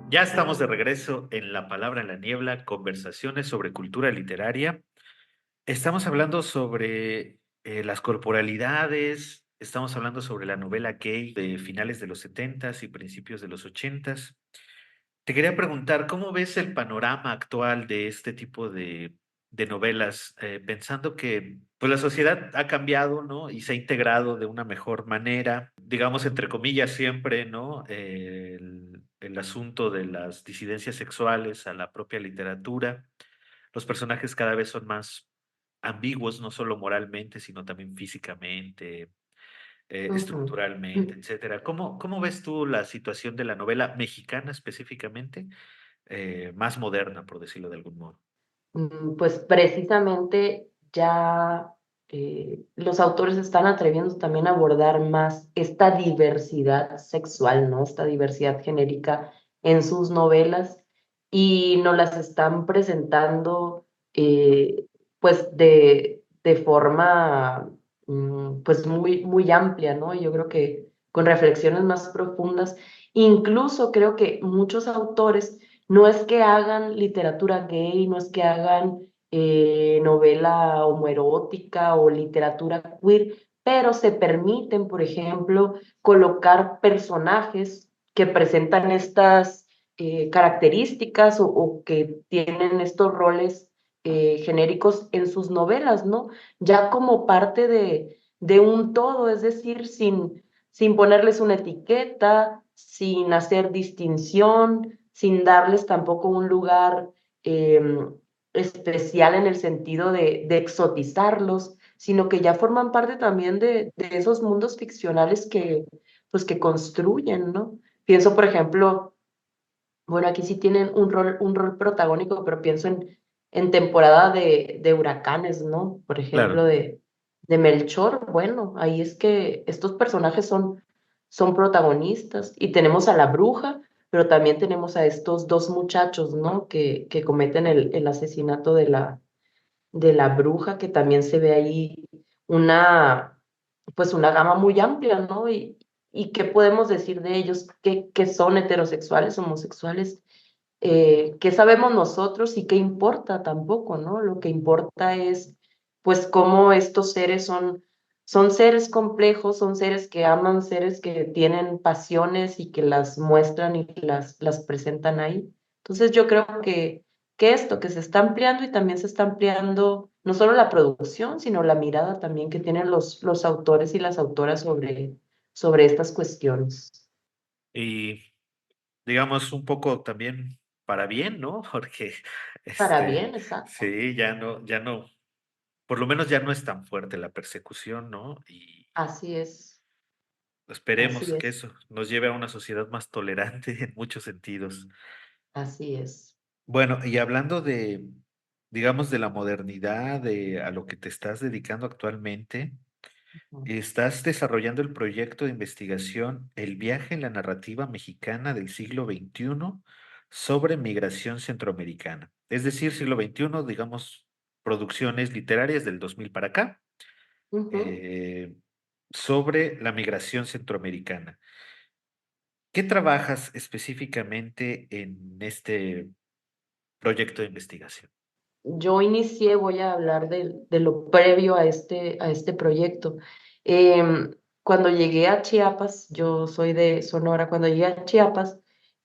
Ya estamos de regreso en La Palabra en la Niebla, conversaciones sobre cultura literaria. Estamos hablando sobre las corporalidades, estamos hablando sobre la novela gay de finales de los 70s y principios de los 80s. Te quería preguntar, ¿cómo ves el panorama actual de este tipo de novelas? Pensando que pues, la sociedad ha cambiado, ¿no? Y se ha integrado de una mejor manera, digamos, entre comillas, siempre, ¿no? El asunto de las disidencias sexuales a la propia literatura. Los personajes cada vez son más ambiguos, no solo moralmente, sino también físicamente, Ujú. estructuralmente, etcétera. ¿Cómo ves tú la situación de la novela mexicana específicamente, más moderna, por decirlo de algún modo? Pues precisamente ya los autores están atreviendo también a abordar más esta diversidad sexual, ¿no? Esta diversidad genérica en sus novelas y nos las están presentando pues de forma pues muy amplia, ¿no? Yo creo que con reflexiones más profundas. Incluso creo que muchos autores no es que hagan literatura gay, no es que hagan novela homoerótica o literatura queer, pero se permiten, por ejemplo, colocar personajes que presentan estas características o que tienen estos roles genéricos en sus novelas, ¿no? Ya como parte de un todo, es decir, sin ponerles una etiqueta, sin hacer distinción, sin darles tampoco un lugar especial en el sentido de exotizarlos, sino que ya forman parte también de esos mundos ficcionales pues, que construyen, ¿no? Pienso, por ejemplo, bueno, aquí sí tienen un rol protagónico, pero pienso en temporada de huracanes, ¿no? Por ejemplo, Claro. de Melchor, bueno, ahí es que estos personajes son protagonistas y tenemos a la bruja, pero también tenemos a estos dos muchachos, ¿no? Que cometen el asesinato de la bruja, que también se ve ahí pues una gama muy amplia, ¿no? Y qué podemos decir de ellos, que son heterosexuales, homosexuales, qué sabemos nosotros y qué importa tampoco, ¿no? Lo que importa es pues cómo estos seres son seres complejos, son seres que aman, seres que tienen pasiones y que las muestran y que las presentan ahí. Entonces yo creo que esto, que se está ampliando y también se está ampliando no solo la producción, sino la mirada también que tienen los autores y las autoras sobre estas cuestiones. Y digamos un poco también para bien, ¿no? Porque Para bien, exacto. sí, ya no, por lo menos ya no es tan fuerte la persecución, ¿no? Y Así es, esperemos así que es, eso nos lleve a una sociedad más tolerante en muchos sentidos. así es. Bueno, y hablando de, digamos, de la modernidad, de a lo que te estás dedicando actualmente, Ujú. estás desarrollando el proyecto de investigación El viaje en la narrativa mexicana del siglo XXI sobre migración centroamericana. Es decir, siglo XXI, digamos, producciones literarias del 2000 para acá, Ujú. eh, sobre la migración centroamericana. ¿Qué trabajas específicamente en este proyecto de investigación? Yo inicié, voy a hablar de lo previo a este proyecto. Cuando llegué a Chiapas, yo soy de Sonora, cuando llegué a Chiapas,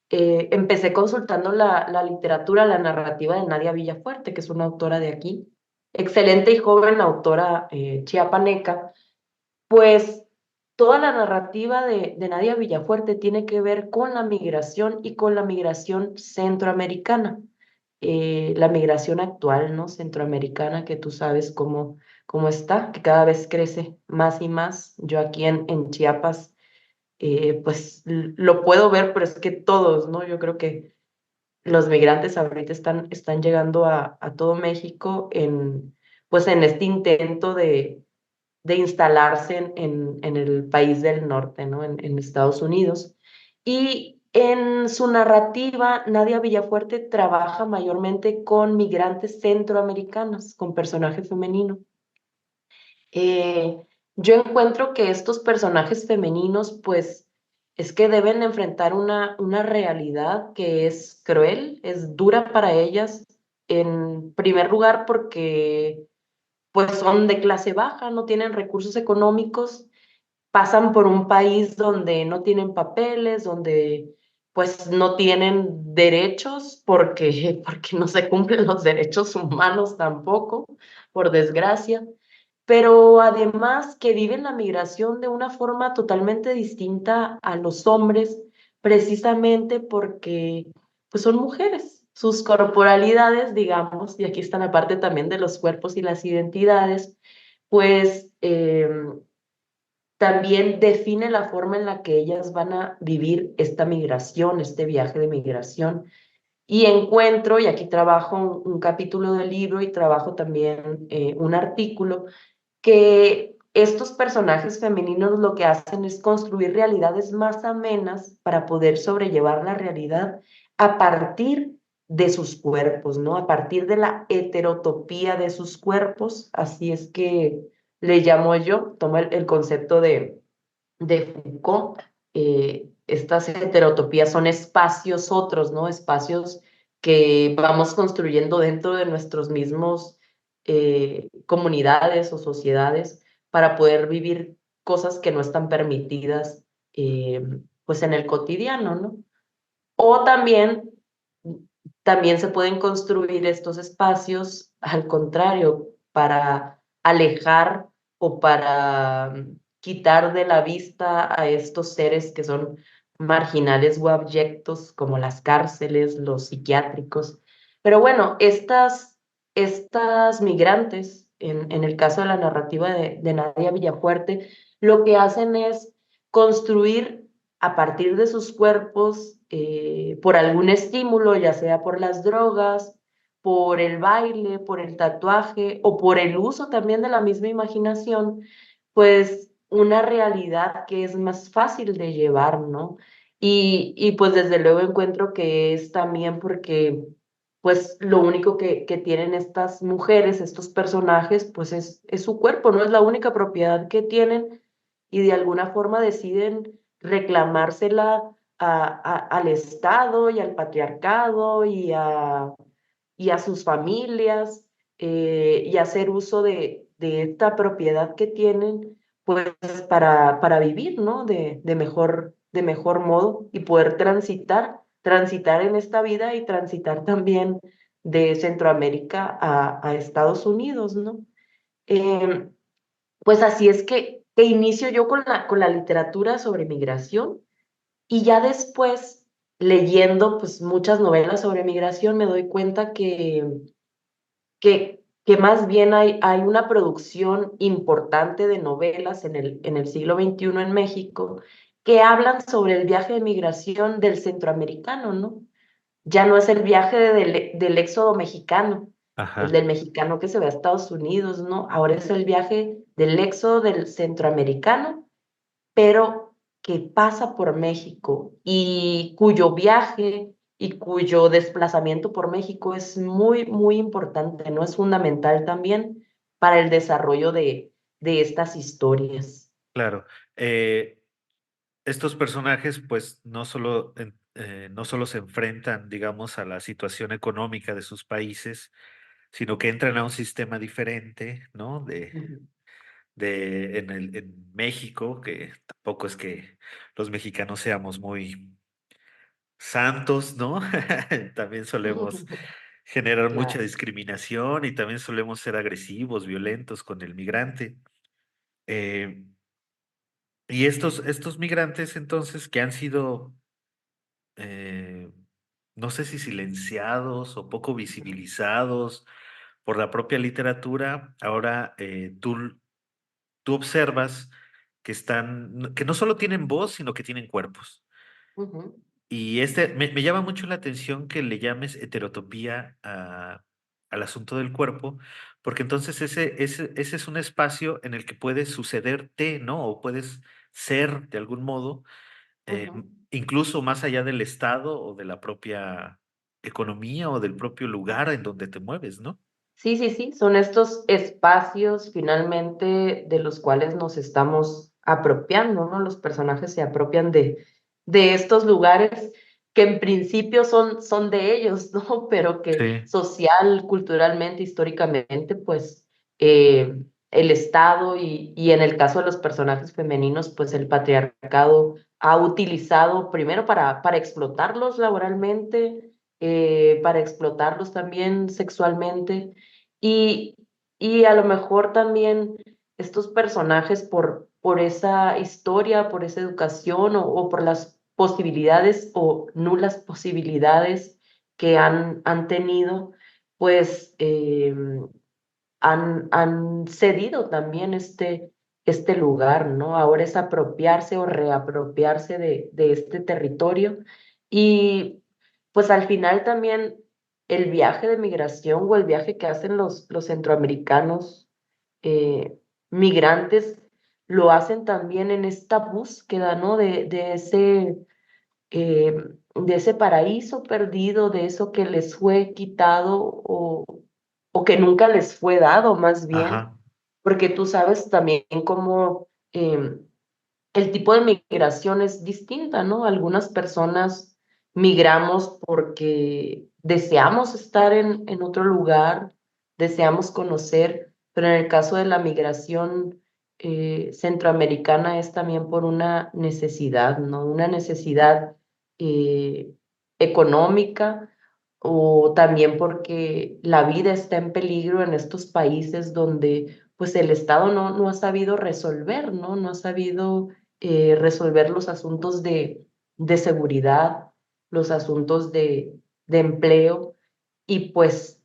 empecé consultando la literatura, la narrativa de Nadia Villafuerte, que es una autora de aquí, excelente y joven autora chiapaneca. Pues toda la narrativa de Nadia Villafuerte tiene que ver con la migración y con la migración centroamericana, la migración actual, ¿no? Centroamericana, que tú sabes cómo está, que cada vez crece más y más. Yo aquí en Chiapas, pues lo puedo ver, pero es que todos, ¿no? Yo creo que los migrantes ahorita están llegando a todo México pues en este intento de instalarse en el país del norte, ¿no? En Estados Unidos. Y en su narrativa, Nadia Villafuerte trabaja mayormente con migrantes centroamericanos, con personaje femenino. Eh, yo encuentro que estos personajes femeninos, pues, es que deben enfrentar una realidad que es cruel, es dura para ellas, en primer lugar porque pues son de clase baja, no tienen recursos económicos, pasan por un país donde no tienen papeles, donde pues no tienen derechos porque no se cumplen los derechos humanos tampoco, por desgracia, pero además que viven la migración de una forma totalmente distinta a los hombres, precisamente porque pues son mujeres. Sus corporalidades, digamos, y aquí está la parte también de los cuerpos y las identidades, pues también define la forma en la que ellas van a vivir esta migración, este viaje de migración. Y encuentro, y aquí trabajo un capítulo del libro y trabajo también un artículo, que estos personajes femeninos lo que hacen es construir realidades más amenas para poder sobrellevar la realidad a partir de sus cuerpos, ¿no? A partir de la heterotopía de sus cuerpos, así es que le llamo yo, tomo el concepto de Foucault. Estas heterotopías son espacios otros, ¿no? Espacios que vamos construyendo dentro de nuestros mismos comunidades o sociedades para poder vivir cosas que no están permitidas pues en el cotidiano, ¿no? O también se pueden construir estos espacios al contrario, para alejar o para quitar de la vista a estos seres que son marginales o abyectos, como las cárceles, los psiquiátricos. Pero bueno, estas migrantes, en el caso de la narrativa de Nadia Villafuerte, lo que hacen es construir a partir de sus cuerpos por algún estímulo, ya sea por las drogas, por el baile, por el tatuaje o por el uso también de la misma imaginación, pues una realidad que es más fácil de llevar, ¿no? Y pues desde luego encuentro que es también porque pues lo único que tienen estas mujeres, estos personajes, pues es su cuerpo, no es la única propiedad que tienen y de alguna forma deciden reclamársela al Estado y al patriarcado y a sus familias y hacer uso de de esta propiedad que tienen, pues para vivir, ¿no? De mejor modo y poder transitar en esta vida y transitar también de Centroamérica a Estados Unidos, ¿no? Em, pues así es que inicio yo con la literatura sobre migración y ya después, leyendo pues muchas novelas sobre migración, me doy cuenta que más bien hay una producción importante de novelas en el siglo XXI en México que hablan sobre el viaje de migración del centroamericano, ¿no? Ya no es el viaje del éxodo mexicano, el Ajá, del mexicano que se va a Estados Unidos, ¿no? Ahora es el viaje del éxodo del centroamericano, pero que pasa por México y cuyo viaje y cuyo desplazamiento por México es muy, muy importante, ¿no? Es fundamental también para el desarrollo de estas historias. claro. Estos personajes, pues, no solo se enfrentan, digamos, a la situación económica de sus países, sino que entran a un sistema diferente, ¿no? Ujú, En México, que tampoco es que los mexicanos seamos muy santos, ¿no? También solemos generar mucha claro. discriminación y también solemos ser agresivos, violentos con el migrante. Eh, y estos migrantes, entonces, que han sido, eh, no sé si silenciados o poco visibilizados por la propia literatura, ahora tú observas que no solo tienen voz, sino que tienen cuerpos. Ujú, Y me llama mucho la atención que le llames heterotopía al asunto del cuerpo, porque entonces ese es un espacio en el que puedes sucederte, ¿no? O puedes ser de algún modo, ujú. incluso más allá del estado o de la propia economía o del propio lugar en donde te mueves, ¿no? Sí, sí, sí, son estos espacios finalmente de los cuales nos estamos apropiando, ¿no? Los personajes se apropian de estos lugares que en principio son de ellos, ¿no? Pero que Sí. social, culturalmente, históricamente, pues el Estado y en el caso de los personajes femeninos, pues el patriarcado ha utilizado primero para explotarlos laboralmente, para explotarlos también sexualmente y, y a lo mejor también estos personajes por esa historia, por esa educación o por las posibilidades o nulas posibilidades que han tenido, pues han cedido también este lugar, ¿no? Ahora es apropiarse o reapropiarse de este territorio y pues al final también el viaje de migración o el viaje que hacen los centroamericanos eh, migrantes lo hacen también en esta búsqueda, ¿no? Eh, de ese paraíso perdido, de eso que les fue quitado o que nunca les fue dado, más bien, Ajá. porque tú sabes también cómo el tipo de migración es distinta, ¿no? Algunas personas migramos porque deseamos estar en otro lugar, deseamos conocer, pero en el caso de la migración centroamericana es también por una necesidad, ¿no? Una necesidad eh, económica o también porque la vida está en peligro en estos países donde pues el Estado no ha sabido resolver, ¿no? No ha sabido resolver los asuntos de seguridad, los asuntos de empleo, y pues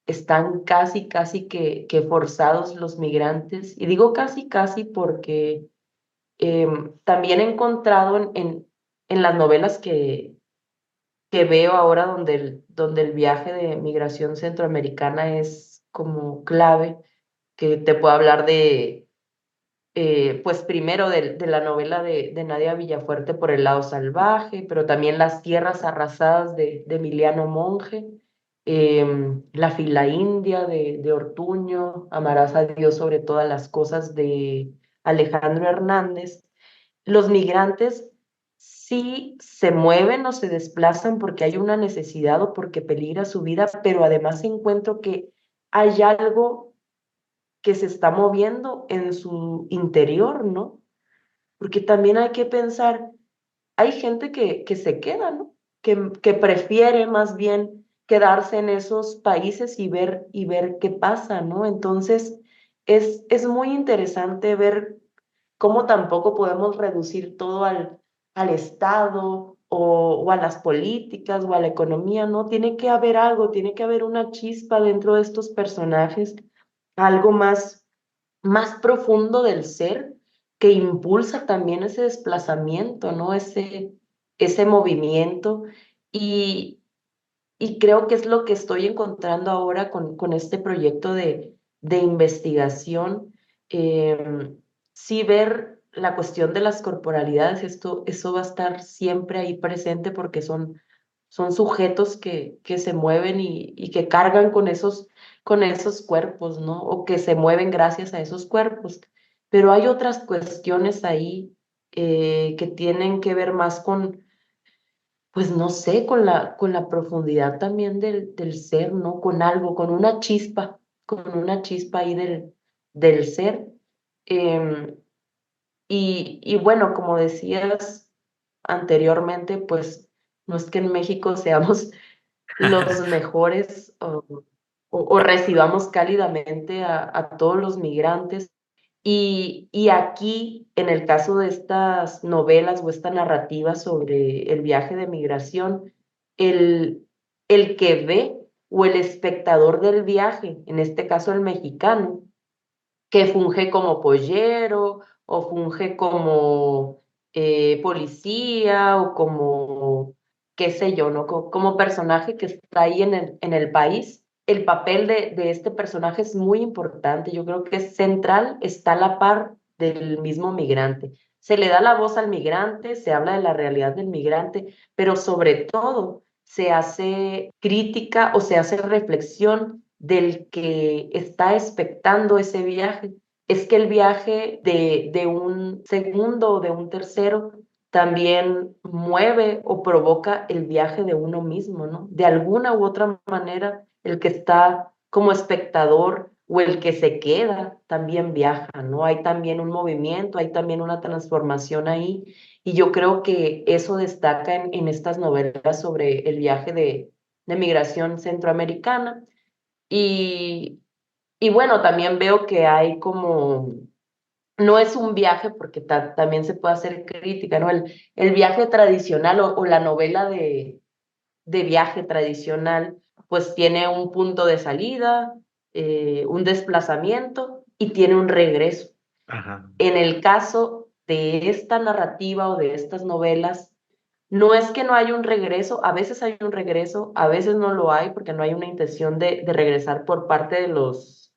están casi, casi que forzados los migrantes. Y digo casi, casi porque también he encontrado en las novelas que veo ahora donde el viaje de migración centroamericana es como clave, que te puedo hablar pues primero de la novela de Nadia Villafuerte Por el lado salvaje, pero también Las tierras arrasadas de Emiliano Monge, La fila india de Ortuño, Amarás a Dios sobre todas las cosas de Alejandro Hernández. Los migrantes sí se mueven o se desplazan porque hay una necesidad o porque peligra su vida, pero además encuentro que hay algo que se está moviendo en su interior, ¿no? Porque también hay que pensar, hay gente que se queda, ¿no? Que prefiere más bien quedarse en esos países y ver qué pasa, ¿no? Entonces, es muy interesante ver cómo tampoco podemos reducir todo al Estado o a las políticas o a la economía, ¿no? Tiene que haber algo, tiene que haber una chispa dentro de estos personajes, algo más profundo del ser que impulsa también ese desplazamiento, ¿no? Ese movimiento. Y, y creo que es lo que estoy encontrando ahora con este proyecto de investigación. Sí ver la cuestión de las corporalidades, eso va a estar siempre ahí presente porque son sujetos que se mueven y que cargan con esos cuerpos, ¿no? O que se mueven gracias a esos cuerpos. Pero hay otras cuestiones ahí que tienen que ver más con, pues no sé, con la profundidad también del ser, ¿no? Con algo, con una chispa ahí del ser. Em, y bueno, como decías anteriormente, pues no es que en México seamos los mejores o recibamos cálidamente a todos los migrantes. Y aquí, en el caso de estas novelas o esta narrativa sobre el viaje de migración, el, el que ve o el espectador del viaje, en este caso el mexicano, que funge como pollero o funge como policía o como, qué sé yo, ¿no? Como personaje que está ahí en el país. El papel de este personaje es muy importante, yo creo que es central, está a la par del mismo migrante. Se le da la voz al migrante, se habla de la realidad del migrante, pero sobre todo se hace crítica o se hace reflexión del que está expectando ese viaje. Es que el viaje de un segundo o de un tercero también mueve o provoca el viaje de uno mismo, ¿no? De alguna u otra manera, el que está como espectador o el que se queda también viaja, ¿no? Hay también un movimiento, hay también una transformación ahí, y yo creo que eso destaca en estas novelas sobre el viaje de migración centroamericana. Y, y bueno, también veo que hay como, no es un viaje porque también se puede hacer crítica, ¿no? El viaje tradicional o la novela de viaje tradicional, pues tiene un punto de salida, un desplazamiento y tiene un regreso. Ajá. En el caso de esta narrativa o de estas novelas, no es que no haya un regreso, a veces hay un regreso, a veces no lo hay porque no hay una intención de regresar por parte de los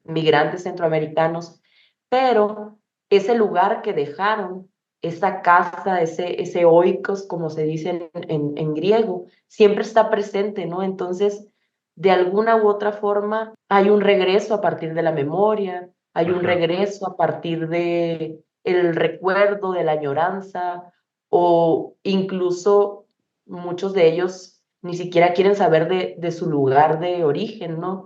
migrantes centroamericanos, pero ese lugar que dejaron, esa casa, ese oikos, como se dice en griego, siempre está presente, ¿no? Entonces, de alguna u otra forma, hay un regreso a partir de la memoria, hay un Ajá. regreso a partir de el recuerdo, de la añoranza, o incluso muchos de ellos ni siquiera quieren saber de su lugar de origen, ¿no?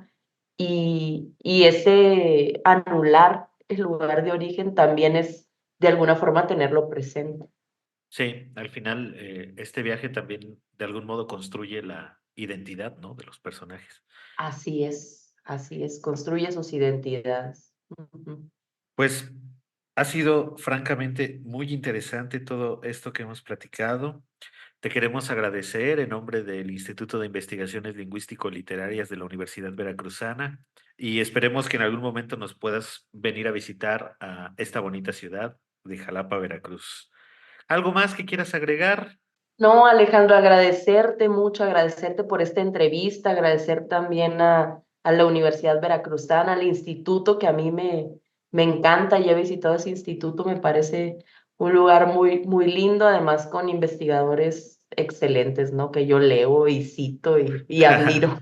Y ese anular el lugar de origen también es de alguna forma tenerlo presente. Sí, al final este viaje también de algún modo construye la identidad, ¿no? De los personajes. Así es, construye sus identidades. Ujú. Pues ha sido francamente muy interesante todo esto que hemos platicado. Te queremos agradecer en nombre del Instituto de Investigaciones Lingüístico-Literarias de la Universidad Veracruzana y esperemos que en algún momento nos puedas venir a visitar a esta bonita ciudad de Jalapa, Veracruz. ¿Algo más que quieras agregar? No, Alejandro, agradecerte mucho, agradecerte por esta entrevista, agradecer también a la Universidad Veracruzana, al instituto que a mí me encanta, ya he visitado ese instituto, me parece un lugar muy lindo, además con investigadores excelentes, ¿no? Que yo leo y cito y admiro,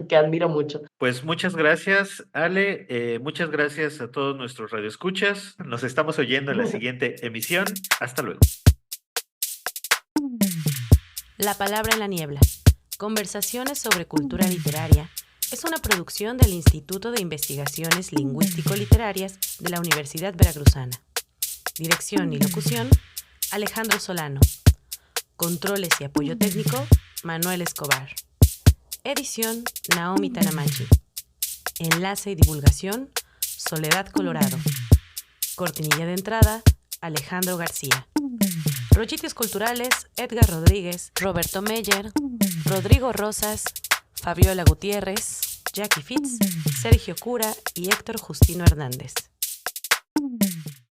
que admiro mucho. Pues muchas gracias, Ale. Muchas gracias a todos nuestros radioescuchas. Nos estamos oyendo en la siguiente emisión. Hasta luego. La palabra en la niebla. Conversaciones sobre cultura literaria es una producción del Instituto de Investigaciones Lingüístico-Literarias de la Universidad Veracruzana. Dirección y locución, Alejandro Solano. Controles y apoyo técnico, Manuel Escobar. Edición, Naomi Tanamachi. Enlace y divulgación, Soledad Colorado. Cortinilla de entrada, Alejandro García. Rollitos culturales, Edgar Rodríguez, Roberto Meyer, Rodrigo Rosas, Fabiola Gutiérrez, Jackie Fitz, Sergio Cura y Héctor Justino Hernández.